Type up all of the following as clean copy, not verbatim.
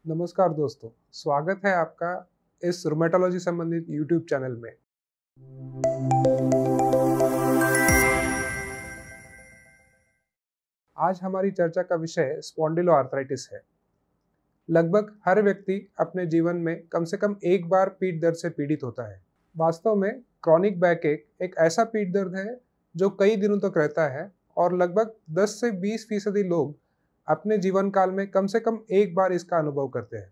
नमस्कार दोस्तों, स्वागत है आपका इस रूमेटोलॉजी संबंधित यूट्यूब चैनल में। आज हमारी चर्चा का विषय स्पॉन्डिलोआर्थराइटिस है। लगभग हर व्यक्ति अपने जीवन में कम से कम एक बार पीठ दर्द से पीड़ित होता है। वास्तव में क्रॉनिक बैकएक एक ऐसा पीठ दर्द है जो कई दिनों तक रहता है और लगभग 10 से 20% लोग अपने जीवन काल में कम से कम एक बार इसका अनुभव करते हैं।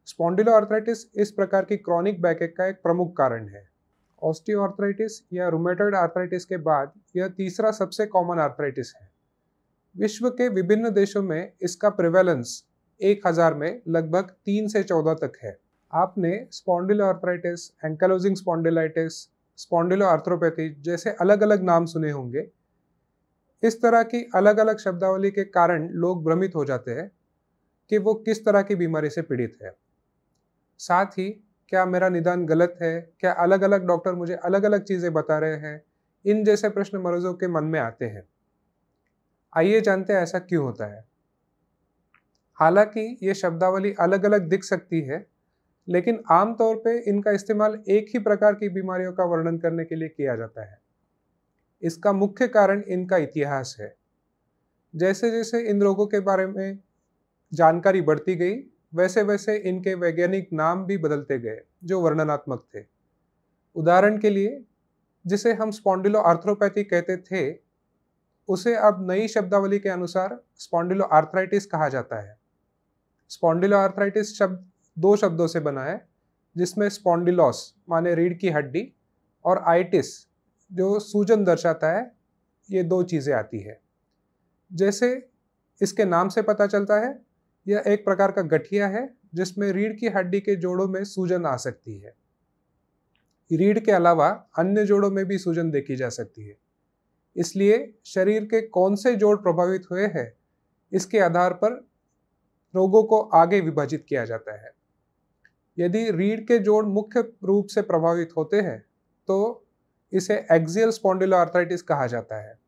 स्पॉन्डिलोआर्थराइटिस इस प्रकार की क्रॉनिक बैकएक का एक प्रमुख कारण है। ऑस्टियोआर्थराइटिस या रूमेटॉइड आर्थराइटिस के बाद यह तीसरा सबसे कॉमन आर्थराइटिस है। विश्व के विभिन्न देशों में इसका प्रिवेलेंस 1000 में लगभग 3 से 14 तक है। आपने स्पॉन्डिलोआर्थराइटिस, एंकालोजिंग स्पॉन्डिलाइटिस, स्पॉन्डिलोआर्थ्रोपैथी जैसे अलग अलग नाम सुने होंगे। इस तरह की अलग अलग शब्दावली के कारण लोग भ्रमित हो जाते हैं कि वो किस तरह की बीमारी से पीड़ित है। साथ ही क्या मेरा निदान गलत है, क्या अलग अलग डॉक्टर मुझे अलग अलग चीज़ें बता रहे हैं, इन जैसे प्रश्न मरीजों के मन में आते हैं। आइए जानते हैं ऐसा क्यों होता है। हालांकि ये शब्दावली अलग अलग दिख सकती है, लेकिन आमतौर पे इनका इस्तेमाल एक ही प्रकार की बीमारियों का वर्णन करने के लिए किया जाता है। इसका मुख्य कारण इनका इतिहास है। जैसे जैसे इन रोगों के बारे में जानकारी बढ़ती गई, वैसे वैसे इनके वैज्ञानिक नाम भी बदलते गए जो वर्णनात्मक थे। उदाहरण के लिए, जिसे हम स्पॉन्डिलोआर्थ्रोपैथी कहते थे, उसे अब नई शब्दावली के अनुसार स्पॉन्डिलोआर्थराइटिस कहा जाता है। स्पॉन्डिलोआर्थराइटिस शब्द दो शब्दों से बना है, जिसमें स्पॉन्डिलोस माने रीढ़ की हड्डी और आइटिस जो सूजन दर्शाता है, ये दो चीज़ें आती है। जैसे इसके नाम से पता चलता है, यह एक प्रकार का गठिया है जिसमें रीढ़ की हड्डी के जोड़ों में सूजन आ सकती है। रीढ़ के अलावा अन्य जोड़ों में भी सूजन देखी जा सकती है। इसलिए शरीर के कौन से जोड़ प्रभावित हुए हैं, इसके आधार पर रोगों को आगे विभाजित किया जाता है। यदि रीढ़ के जोड़ मुख्य रूप से प्रभावित होते हैं तो इसे एक्सियल स्पॉन्डिलोआर्थराइटिस कहा जाता है।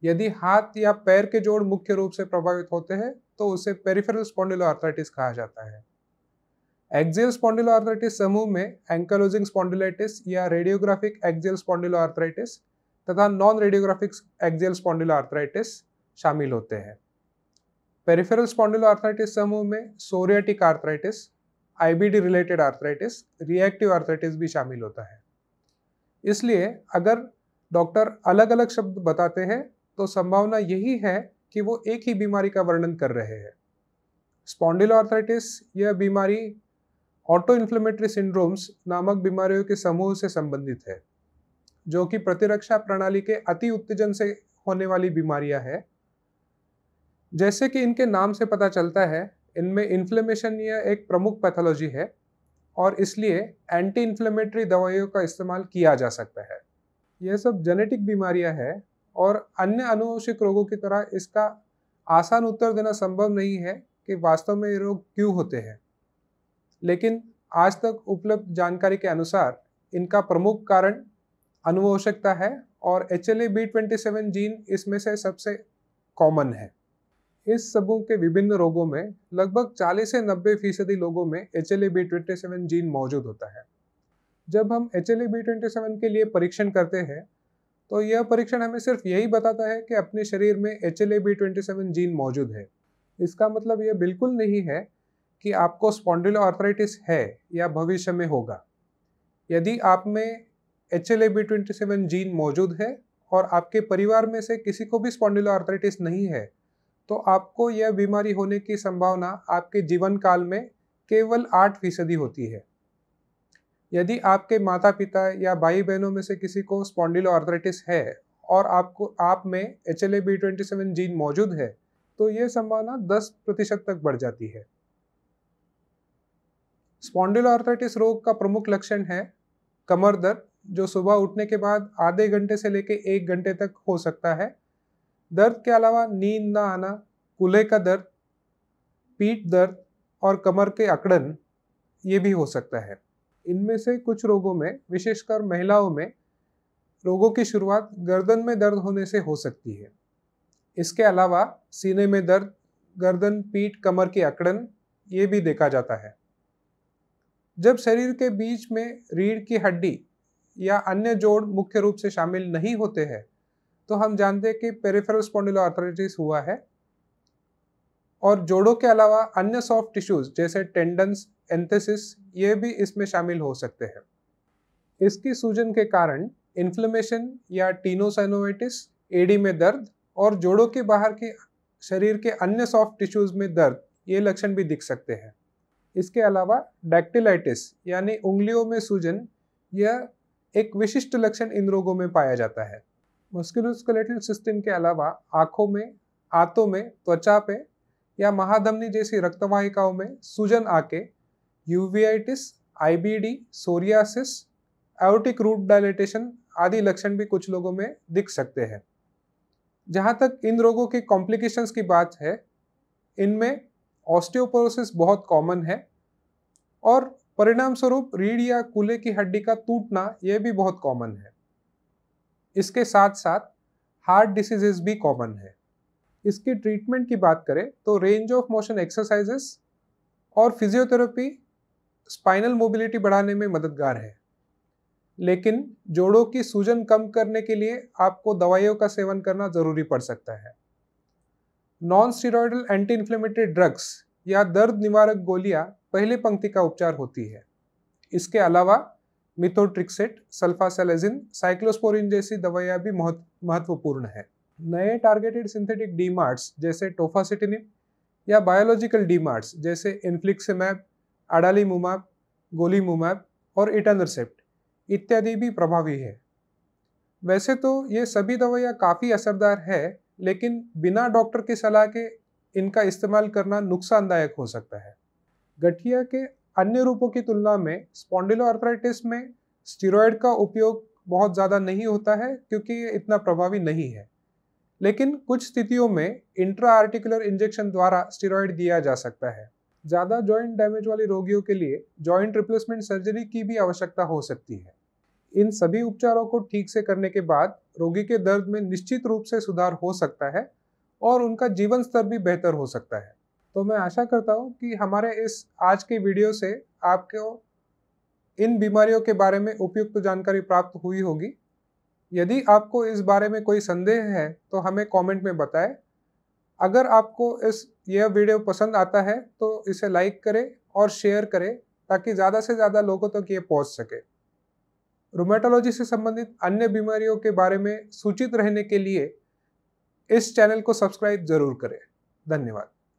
यदि हाथ या पैर के जोड़ मुख्य रूप से प्रभावित होते हैं तो उसे पेरिफेरल स्पॉन्डिलोआर्थराइटिस कहा जाता है। एक्सियल स्पॉन्डिलोआर्थराइटिस समूह में एंकालोजिंग स्पॉन्डिलाइटिस या रेडियोग्राफिक एक्सियल स्पॉन्डिलोआर्थराइटिस तथा नॉन रेडियोग्राफिक एक्सियल स्पॉन्डिलोआर्थराइटिस शामिल होते हैं। पेरिफेरल स्पॉन्डिलोआर्थराइटिस समूह में psoriatic arthritis, IBD related arthritis, reactive arthritis भी शामिल होता है। इसलिए अगर डॉक्टर अलग अलग शब्द बताते हैं तो संभावना यही है कि वो एक ही बीमारी का वर्णन कर रहे हैं। स्पॉन्डिलोआर्थराइटिस यह बीमारी ऑटो इन्फ्लेमेटरी सिंड्रोम्स नामक बीमारियों के समूह से संबंधित है, जो कि प्रतिरक्षा प्रणाली के अति उत्तेजन से होने वाली बीमारियां हैं। जैसे कि इनके नाम से पता चलता है, इनमें इन्फ्लेमेशन यह एक प्रमुख पैथोलॉजी है और इसलिए एंटी इन्फ्लेमेटरी दवाइयों का इस्तेमाल किया जा सकता है। यह सब जेनेटिक बीमारियां हैं और अन्य आनुवंशिक रोगों की तरह इसका आसान उत्तर देना संभव नहीं है कि वास्तव में ये रोग क्यों होते हैं। लेकिन आज तक उपलब्ध जानकारी के अनुसार इनका प्रमुख कारण आनुवंशिकता है और HLA-B27 जीन इसमें से सबसे कॉमन है। इस समूह के विभिन्न रोगों में लगभग 40 से 90% लोगों में HLA-B27 जीन मौजूद होता है। जब हम HLA-B27 के लिए परीक्षण करते हैं तो यह परीक्षण हमें सिर्फ यही बताता है कि अपने शरीर में HLA-B27 जीन मौजूद है। इसका मतलब यह बिल्कुल नहीं है कि आपको स्पॉन्डिलोआर्थराइटिस है या भविष्य में होगा। यदि आप में HLA-B27 जीन मौजूद है और आपके परिवार में से किसी को भी स्पॉन्डिलोआर्थराइटिस नहीं है, तो आपको यह बीमारी होने की संभावना आपके जीवन काल में केवल 8% होती है। यदि आपके माता पिता या भाई बहनों में से किसी को स्पॉन्डिलोआर्थराइटिस है और आप में HLA-B27 जीन मौजूद है, तो यह संभावना 10% तक बढ़ जाती है। स्पॉन्डिलोआर्थराइटिस रोग का प्रमुख लक्षण है कमर दर्द, जो सुबह उठने के बाद आधे घंटे से लेकर 1 घंटे तक हो सकता है। दर्द के अलावा नींद न आना, कूल्हे का दर्द, पीठ दर्द और कमर के अकड़न ये भी हो सकता है। इनमें से कुछ रोगों में, विशेषकर महिलाओं में, रोगों की शुरुआत गर्दन में दर्द होने से हो सकती है। इसके अलावा सीने में दर्द, गर्दन, पीठ, कमर की अकड़न, ये भी देखा जाता है। जब शरीर के बीच में रीढ़ की हड्डी या अन्य जोड़ मुख्य रूप से शामिल नहीं होते हैं, तो हम जानते हैं कि पेरिफेरल स्पॉन्डिलोआर्थराइटिस हुआ है। और जोड़ों के अलावा अन्य सॉफ्ट टिश्यूज जैसे टेंडन्स, एंथेसिस ये भी इसमें शामिल हो सकते हैं। इसकी सूजन के कारण इन्फ्लेमेशन या टीनोसाइनोवाइटिस, एडी में दर्द और जोड़ों के बाहर के शरीर के अन्य सॉफ्ट टिश्यूज में दर्द ये लक्षण भी दिख सकते हैं। इसके अलावा डैक्टिलाइटिस यानी उंगलियों में सूजन यह एक विशिष्ट लक्षण इन रोगों में पाया जाता है। मस्कुलोस्केलेटल सिस्टम के अलावा आंखों में, आंतों में, त्वचा पे या महाधमनी जैसी रक्तवाहिकाओं में सूजन आके uveitis, IBD, psoriasis, aortic root dilatation आदि लक्षण भी कुछ लोगों में दिख सकते हैं। जहाँ तक इन रोगों के कॉम्प्लिकेशंस की बात है, इनमें ऑस्टियोपोरोसिस बहुत कॉमन है और परिणाम स्वरूप रीढ़ या कूल्हे की हड्डी का टूटना यह भी बहुत कॉमन है। इसके साथ साथ हार्ट डिसीजेस भी कॉमन है। इसकी ट्रीटमेंट की बात करें तो रेंज ऑफ मोशन एक्सरसाइजेस और फिजियोथेरेपी स्पाइनल मोबिलिटी बढ़ाने में मददगार है, लेकिन जोड़ों की सूजन कम करने के लिए आपको दवाइयों का सेवन करना जरूरी पड़ सकता है। Non steroidal anti inflammatory drugs या दर्द निवारक गोलियां पहली पंक्ति का उपचार होती है। इसके अलावा मिथोट्रिक्सेट, सल्फासेलेजिन, साइक्लोस्पोरिन जैसी दवाइयां भी महत्वपूर्ण है। नए टारगेटेड सिंथेटिक डीमार्ट्स जैसे टोफासिटिनिब या बायोलॉजिकल डीमार्ट्स जैसे इन्फ्लिक्सिमैब, अडालीमुमाब, गोलीमुमाब और इटानरसेप्ट इत्यादि भी प्रभावी है। वैसे तो ये सभी दवाइयाँ काफ़ी असरदार है, लेकिन बिना डॉक्टर की सलाह के इनका इस्तेमाल करना नुकसानदायक हो सकता है। गठिया के अन्य रूपों की तुलना में स्पॉन्डिलोआर्थराइटिस में स्टेरॉयड का उपयोग बहुत ज़्यादा नहीं होता है क्योंकि ये इतना प्रभावी नहीं है, लेकिन कुछ स्थितियों में इंट्रा आर्टिकुलर इंजेक्शन द्वारा स्टेरॉयड दिया जा सकता है। ज़्यादा जॉइंट डैमेज वाले रोगियों के लिए जॉइंट रिप्लेसमेंट सर्जरी की भी आवश्यकता हो सकती है। इन सभी उपचारों को ठीक से करने के बाद रोगी के दर्द में निश्चित रूप से सुधार हो सकता है और उनका जीवन स्तर भी बेहतर हो सकता है। तो मैं आशा करता हूँ कि हमारे इस आज के वीडियो से आपको इन बीमारियों के बारे में उपयुक्त जानकारी प्राप्त हुई होगी। यदि आपको इस बारे में कोई संदेह है तो हमें कमेंट में बताएं। अगर आपको यह वीडियो पसंद आता है तो इसे लाइक करें और शेयर करें ताकि ज़्यादा से ज़्यादा लोगों तक ये पहुँच सके। रूमेटोलॉजी से संबंधित अन्य बीमारियों के बारे में सूचित रहने के लिए इस चैनल को सब्सक्राइब जरूर करें। धन्यवाद।